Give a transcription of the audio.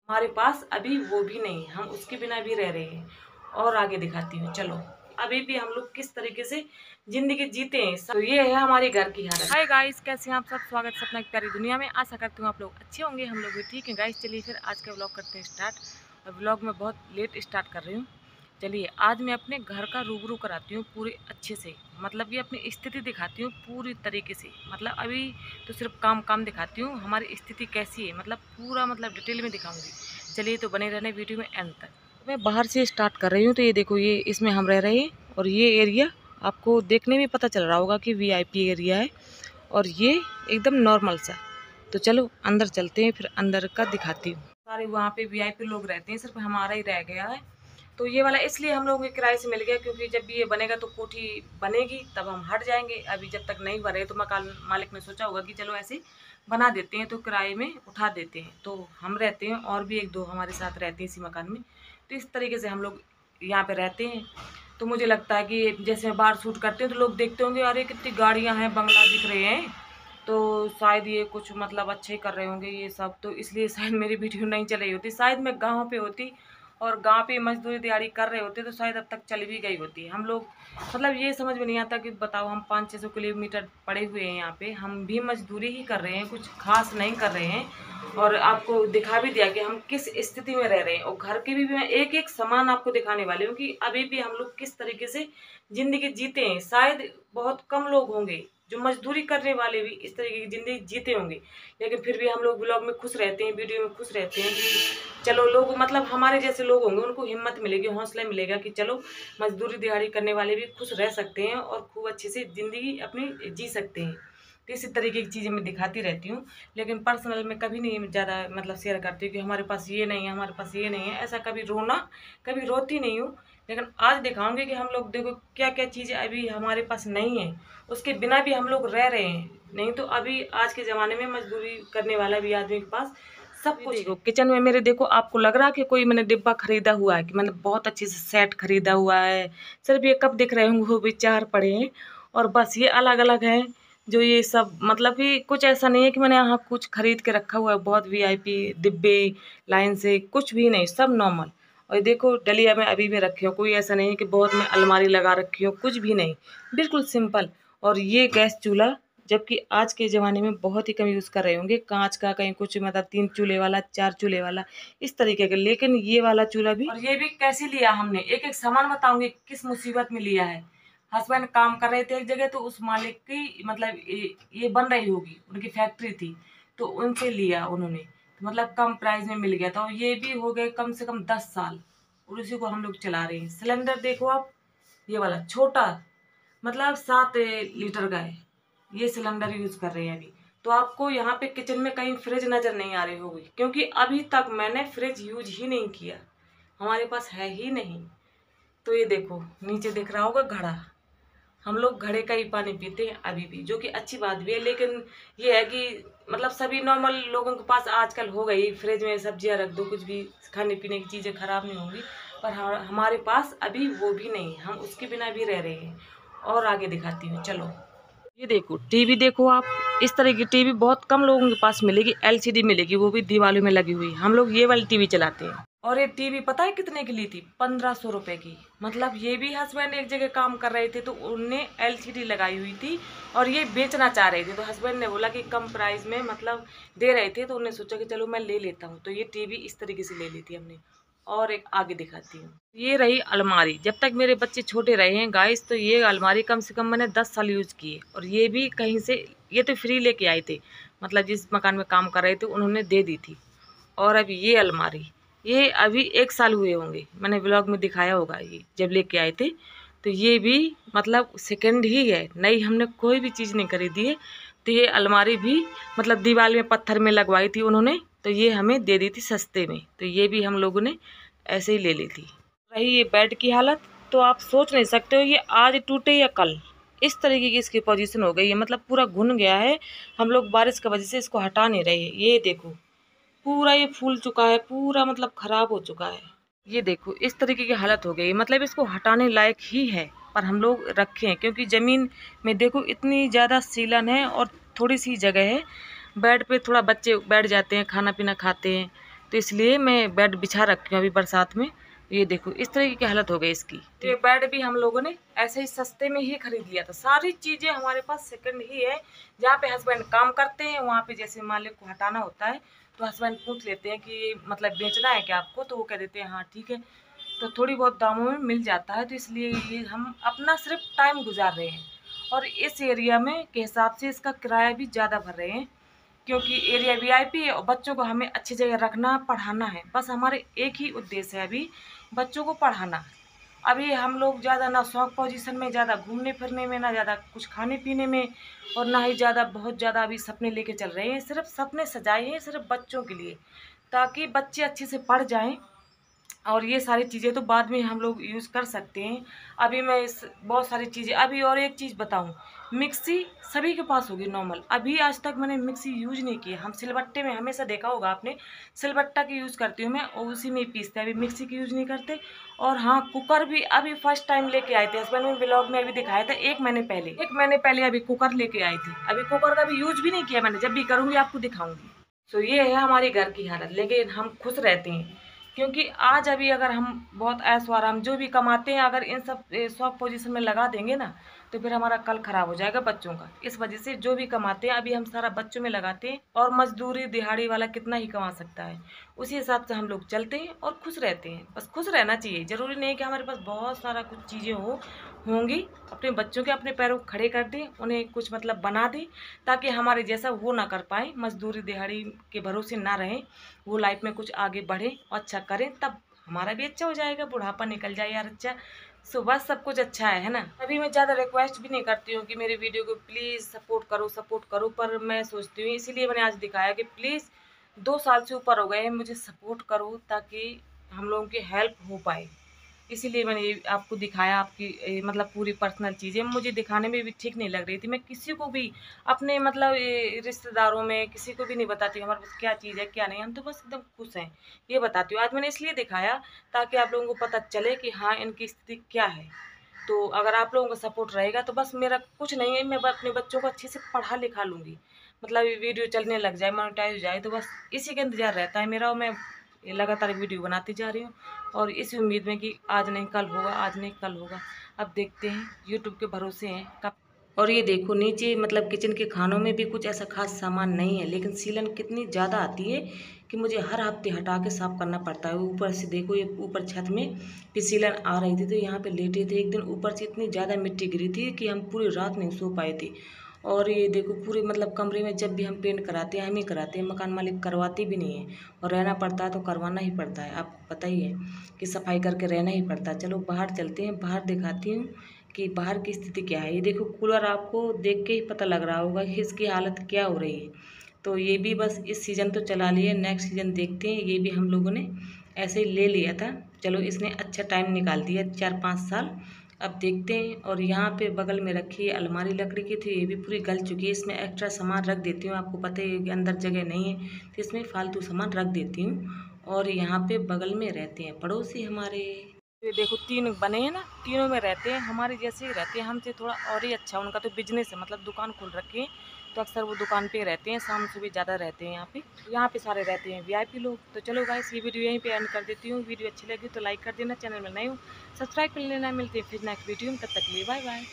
हमारे पास अभी वो भी नहीं, हम उसके बिना भी रह रहे हैं। और आगे दिखाती हूँ, चलो। अभी भी हम लोग किस तरीके से जिंदगी जीते हैं, तो ये है हमारे घर की हालत। हाय गाइस, कैसे हैं आप सब? स्वागत है अपना प्यारी दुनिया में। आशा करती हूँ आप लोग अच्छे होंगे, हम लोग भी ठीक हैं। गाइस चलिए फिर आज का व्लॉग करते हैं स्टार्ट। और व्लॉग में बहुत लेट स्टार्ट कर रही हूँ। चलिए आज मैं अपने घर का रूबरू कराती हूँ पूरे अच्छे से, मतलब कि अपनी स्थिति दिखाती हूँ पूरी तरीके से। मतलब अभी तो सिर्फ काम दिखाती हूँ, हमारी स्थिति कैसी है मतलब पूरा मतलब डिटेल में दिखाऊंगी। चलिए तो बने रहने वीडियो में एंड तक। मैं बाहर से स्टार्ट कर रही हूँ। तो ये देखो, ये इसमें हम रह रहे हैं और ये एरिया आपको देखने में पता चल रहा होगा कि वीआईपी एरिया है और ये एकदम नॉर्मल सा। तो चलो अंदर चलते हैं, फिर अंदर का दिखाती हूँ। सारे वहाँ पे वीआईपी लोग रहते हैं, सिर्फ हमारा ही रह गया है। तो ये वाला इसलिए हम लोगों के किराए से मिल गया, क्योंकि जब ये बनेगा तो कोठी बनेगी तब हम हट जाएंगे। अभी जब तक नहीं बने तो मकान मालिक ने सोचा होगा कि चलो ऐसे बना देते हैं तो किराए में उठा देते हैं। तो हम रहते हैं और भी एक दो हमारे साथ रहते हैं इसी मकान में। तो इस तरीके से हम लोग यहाँ पे रहते हैं। तो मुझे लगता है कि जैसे बाहर शूट करते हैं तो लोग देखते होंगे अरे कितनी गाड़ियाँ हैं, बंगला दिख रहे हैं, तो शायद ये कुछ मतलब अच्छे ही कर रहे होंगे ये सब। तो इसलिए शायद मेरी वीडियो नहीं चल रही होती। शायद मैं गाँव पे होती और गांव पे मजदूरी दिहाड़ी कर रहे होते तो शायद अब तक चल भी गई होती। हम लोग मतलब ये समझ में नहीं आता कि बताओ, हम 500-600 किलोमीटर पड़े हुए हैं यहाँ पे, हम भी मजदूरी ही कर रहे हैं, कुछ खास नहीं कर रहे हैं। और आपको दिखा भी दिया कि हम किस स्थिति में रह रहे हैं। और घर के भी मैं एक एक सामान आपको दिखाने वाली हूँ कि अभी भी हम लोग किस तरीके से जिंदगी जीते हैं। शायद बहुत कम लोग होंगे जो मजदूरी करने वाले भी इस तरीके की जिंदगी जीते होंगे, लेकिन फिर भी हम लोग ब्लॉग में खुश रहते हैं, वीडियो में खुश रहते हैं कि चलो लोग मतलब हमारे जैसे लोग होंगे उनको हिम्मत मिलेगी, हौसला मिलेगा कि चलो मजदूरी दिहाड़ी करने वाले भी खुश रह सकते हैं और खूब अच्छे से ज़िंदगी अपनी जी सकते हैं। तो इसी तरीके की चीज़ें मैं दिखाती रहती हूँ, लेकिन पर्सनल में कभी नहीं ज़्यादा मतलब शेयर करती हूँ कि हमारे पास ये नहीं है, हमारे पास ये नहीं है। ऐसा कभी रोना, कभी रोती नहीं हूँ। लेकिन आज दिखाऊंगी कि हम लोग देखो क्या क्या चीज़ें अभी हमारे पास नहीं है, उसके बिना भी हम लोग रह रहे हैं। नहीं तो अभी आज के ज़माने में मजदूरी करने वाला भी आदमी के पास सब कुछ देखो। किचन में मेरे देखो, आपको लग रहा है कि कोई मैंने डिब्बा खरीदा हुआ है, कि मतलब बहुत अच्छे से सेट खरीदा हुआ है। सिर्फ ये कप दिख रहे होंगे वो भी 4 पड़े हैं और बस ये अलग अलग हैं। जो ये सब मतलब कि कुछ ऐसा नहीं है कि मैंने यहाँ कुछ खरीद के रखा हुआ है बहुत वीआईपी डिब्बे लाइन से, कुछ भी नहीं, सब नॉर्मल। और देखो डलिया में अभी भी रखी हूँ, कोई ऐसा नहीं है कि बहुत मैं अलमारी लगा रखी हूँ, कुछ भी नहीं, बिल्कुल सिंपल। और ये गैस चूल्हा, जबकि आज के ज़माने में बहुत ही कम यूज़ कर रहे होंगे कांच का, कहीं कुछ मतलब 3 चूल्हे वाला, 4 चूल्हे वाला, इस तरीके का। लेकिन ये वाला चूल्हा भी, और ये भी कैसे लिया हमने, एक एक सामान बताऊंगी किस मुसीबत में लिया है। हस्बैंड काम कर रहे थे एक जगह, तो उस मालिक की मतलब ये बन रही होगी, उनकी फैक्ट्री थी, तो उनसे लिया उन्होंने, तो मतलब कम प्राइस में मिल गया था। और ये भी हो गए कम से कम 10 साल और उसी को हम लोग चला रहे हैं। सिलेंडर देखो आप, ये वाला छोटा मतलब 7 लीटर का है, ये सिलेंडर यूज कर रहे हैं अभी। तो आपको यहाँ पे किचन में कहीं फ्रिज नजर नहीं आ रही होगी, क्योंकि अभी तक मैंने फ्रिज यूज ही नहीं किया, हमारे पास है ही नहीं। तो ये देखो नीचे दिख रहा होगा घड़ा, हम लोग घड़े का ही पानी पीते हैं अभी भी, जो कि अच्छी बात भी है। लेकिन ये है कि मतलब सभी नॉर्मल लोगों के पास आजकल हो गई, फ्रिज में सब्जियां रख दो, कुछ भी खाने पीने की चीज़ें खराब नहीं होंगी। पर हमारे पास अभी वो भी नहीं, हम उसके बिना भी रह रहे हैं। और आगे दिखाती हूँ, चलो। ये देखो टीवी देखो आप, इस तरह की टीवी बहुत कम लोगों के पास मिलेगी, एलसीडी मिलेगी, वो भी दीवारों में लगी हुई। हम लोग ये वाली टीवी चलाते हैं। और ये टीवी पता है कितने की ली थी? 1500 रुपए की। मतलब ये भी हस्बैंड एक जगह काम कर रहे थे तो उनने एलसीडी लगाई हुई थी और ये बेचना चाह रहे थे, तो हस्बैंड ने बोला कि कम प्राइस में मतलब दे रहे थे, तो उन्होंने सोचा कि चलो मैं ले लेता हूँ। तो ये टीवी इस तरीके से ले ली थी हमने। और एक आगे दिखाती हूँ, ये रही अलमारी। जब तक मेरे बच्चे छोटे रहे हैं गाइस, तो ये अलमारी कम से कम मैंने 10 साल यूज़ की है। और ये भी कहीं से, ये तो फ्री लेके आए थे, मतलब जिस मकान में काम कर रहे थे उन्होंने दे दी थी। और अब ये अलमारी, ये अभी 1 साल हुए होंगे, मैंने ब्लॉग में दिखाया होगा ये जब लेके आए थे। तो ये भी मतलब सेकंड ही है, नई हमने कोई भी चीज़ नहीं खरीदी है। तो ये अलमारी भी मतलब दीवार में पत्थर में लगवाई थी उन्होंने, तो ये हमें दे दी थी सस्ते में। तो ये भी हम लोगों ने ऐसे ही ले ली थी। रही ये बेड की हालत, तो आप सोच नहीं सकते हो ये आज टूटे या कल, इस तरीके की इसकी पोजीशन हो गई है, मतलब पूरा घुन गया है। हम लोग बारिश की वजह से इसको हटा नहीं रहे हैं। ये देखो पूरा ये फूल चुका है, पूरा मतलब खराब हो चुका है। ये देखो इस तरीके की हालत हो गई, मतलब इसको हटाने लायक ही है, पर हम लोग रखे हैं क्योंकि ज़मीन में देखो इतनी ज़्यादा सीलन है और थोड़ी सी जगह है। बेड पे थोड़ा बच्चे बैठ जाते हैं, खाना पीना खाते हैं, तो तो इसलिए मैं बेड बिछा रखी हूँ अभी बरसात में। ये देखो इस तरह की हालत हो गई इसकी। तो ये बेड भी हम लोगों ने ऐसे ही सस्ते में ही खरीद लिया था। सारी चीजें हमारे पास सेकंड ही है। जहाँ पे हस्बैंड काम करते हैं वहाँ पे जैसे मालिक को हटाना होता है तो हस्बैंड पूछ लेते हैं कि मतलब बेचना है क्या आपको, तो वो कह देते हैं हाँ ठीक है, तो थोड़ी बहुत दामों में मिल जाता है। तो इसलिए ये हम अपना सिर्फ टाइम गुजार रहे हैं। और इस एरिया में के हिसाब से इसका किराया भी ज़्यादा भर रहे हैं, क्योंकि एरिया वीआईपी है और बच्चों को हमें अच्छी जगह रखना, पढ़ाना है। बस हमारे एक ही उद्देश्य है अभी, बच्चों को पढ़ाना। अभी हम लोग ज़्यादा ना शौक पोजीशन में, ज़्यादा घूमने फिरने में, ना ज़्यादा कुछ खाने पीने में, और ना ही ज़्यादा बहुत ज़्यादा अभी सपने लेके चल रहे हैं। सिर्फ सपने सजाए हैं सिर्फ बच्चों के लिए, ताकि बच्चे अच्छे से पढ़ जाएं। और ये सारी चीज़ें तो बाद में हम लोग यूज़ कर सकते हैं। अभी मैं इस बहुत सारी चीज़ें अभी, और एक चीज़ बताऊं, मिक्सी सभी के पास होगी नॉर्मल। अभी आज तक मैंने मिक्सी यूज नहीं की। हम सिलबट्टे में, हमेशा देखा होगा आपने, सिलबट्टा की यूज़ करती हूँ मैं और उसी में पीसते हैं। अभी मिक्सी की यूज़ नहीं करते। और हाँ, कुकर भी अभी फर्स्ट टाइम लेके आए थे हस्बैंड में, ब्लॉग में अभी दिखाया था 1 महीने पहले अभी कुकर लेके आई थी। अभी कुकर का भी यूज भी नहीं किया मैंने, जब भी करूँगी आपको दिखाऊंगी। तो ये है हमारे घर की हालत, लेकिन हम खुश रहते हैं। क्योंकि आज अभी अगर हम बहुत ऐश आराम जो भी कमाते हैं अगर इन सब शौक पोजीशन में लगा देंगे ना, तो फिर हमारा कल खराब हो जाएगा बच्चों का। इस वजह से जो भी कमाते हैं अभी हम सारा बच्चों में लगाते हैं। और मजदूरी दिहाड़ी वाला कितना ही कमा सकता है, उसी हिसाब से हम लोग चलते हैं और खुश रहते हैं। बस खुश रहना चाहिए, जरूरी नहीं कि हमारे पास बहुत सारा कुछ चीज़ें होंगी। अपने बच्चों के अपने पैरों को खड़े कर दें, उन्हें कुछ मतलब बना दें, ताकि हमारे जैसा वो ना कर पाए, मजदूरी दिहाड़ी के भरोसे ना रहें। वो लाइफ में कुछ आगे बढ़े और अच्छा करें, तब हमारा भी अच्छा हो जाएगा, बुढ़ापा निकल जाए यार अच्छा। सो बस सब कुछ अच्छा है ना। अभी मैं ज़्यादा रिक्वेस्ट भी नहीं करती हूँ कि मेरी वीडियो को प्लीज़ सपोर्ट करो, पर मैं सोचती हूँ, इसीलिए मैंने आज दिखाया कि प्लीज़ 2 साल से ऊपर हो गए हैं, मुझे सपोर्ट करो ताकि हम लोगों की हेल्प हो पाए। इसीलिए मैंने ये आपको दिखाया। आपकी मतलब पूरी पर्सनल चीज़ें मुझे दिखाने में भी ठीक नहीं लग रही थी। मैं किसी को भी अपने मतलब रिश्तेदारों में किसी को भी नहीं बताती हूँ हमारे पास क्या चीज़ है क्या नहीं। हम तो बस एकदम खुश हैं, ये बताती हूँ। आज मैंने इसलिए दिखाया ताकि आप लोगों को पता चले कि हाँ इनकी स्थिति क्या है। तो अगर आप लोगों का सपोर्ट रहेगा तो बस मेरा कुछ नहीं है, मैं अपने बच्चों को अच्छे से पढ़ा लिखा लूँगी। मतलब ये वीडियो चलने लग जाए, मोनेटाइज हो जाए, तो बस इसी का इंतज़ार रहता है मेरा। और मैं लगातार वीडियो बनाती जा रही हूँ और इस उम्मीद में कि आज नहीं कल होगा, आज नहीं कल होगा। अब देखते हैं, यूट्यूब के भरोसे हैं कब। और ये देखो नीचे मतलब किचन के खानों में भी कुछ ऐसा खास सामान नहीं है, लेकिन सीलन कितनी ज़्यादा आती है कि मुझे हर हफ्ते हटा के साफ़ करना पड़ता है। ऊपर से देखो, ये ऊपर छत में भी सीलन आ रही थी, तो यहाँ पे लेटे थे एक दिन, ऊपर से इतनी ज़्यादा मिट्टी गिरी थी कि हम पूरी रात नहीं सो पाए थे। और ये देखो पूरे मतलब कमरे में जब भी हम पेंट कराते हैं, हम ही कराते हैं, मकान मालिक करवाते भी नहीं है। और रहना पड़ता है तो करवाना ही पड़ता है, आपको पता ही है कि सफाई करके रहना ही पड़ता है। चलो बाहर चलते हैं, बाहर दिखाती हूँ कि बाहर की स्थिति क्या है। ये देखो कूलर, आपको देख के ही पता लग रहा होगा कि इसकी हालत क्या हो रही है। तो ये भी बस इस सीज़न तो चला लिए, नेक्स्ट सीज़न देखते हैं। ये भी हम लोगों ने ऐसे ही ले लिया था, चलो इसने अच्छा टाइम निकाल दिया 4-5 साल। अब देखते हैं। और यहाँ पे बगल में रखी है अलमारी, लकड़ी की थी, ये भी पूरी गल चुकी है। इसमें एक्स्ट्रा सामान रख देती हूँ, आपको पता है कि अंदर जगह नहीं है तो इसमें फालतू सामान रख देती हूँ। और यहाँ पे बगल में रहते हैं पड़ोसी हमारे। ये देखो 3 बने हैं ना, तीनों में रहते हैं, हमारे जैसे ही रहते हैं, हमसे थोड़ा और ही अच्छा। उनका तो बिजनेस है, मतलब दुकान खोल रखी है, तो अक्सर वो दुकान पे रहते हैं, शाम से भी ज़्यादा रहते हैं यहाँ पे सारे रहते हैं वीआईपी लोग। तो चलो गाइस, ये वीडियो यहीं पे एंड कर देती हूँ। वीडियो अच्छी लगी तो लाइक कर देना, चैनल में नए हो सब्सक्राइब कर लेना। मिलते हैं फिर नेक्स्ट वीडियो में, तब तक के लिए बाय बाय।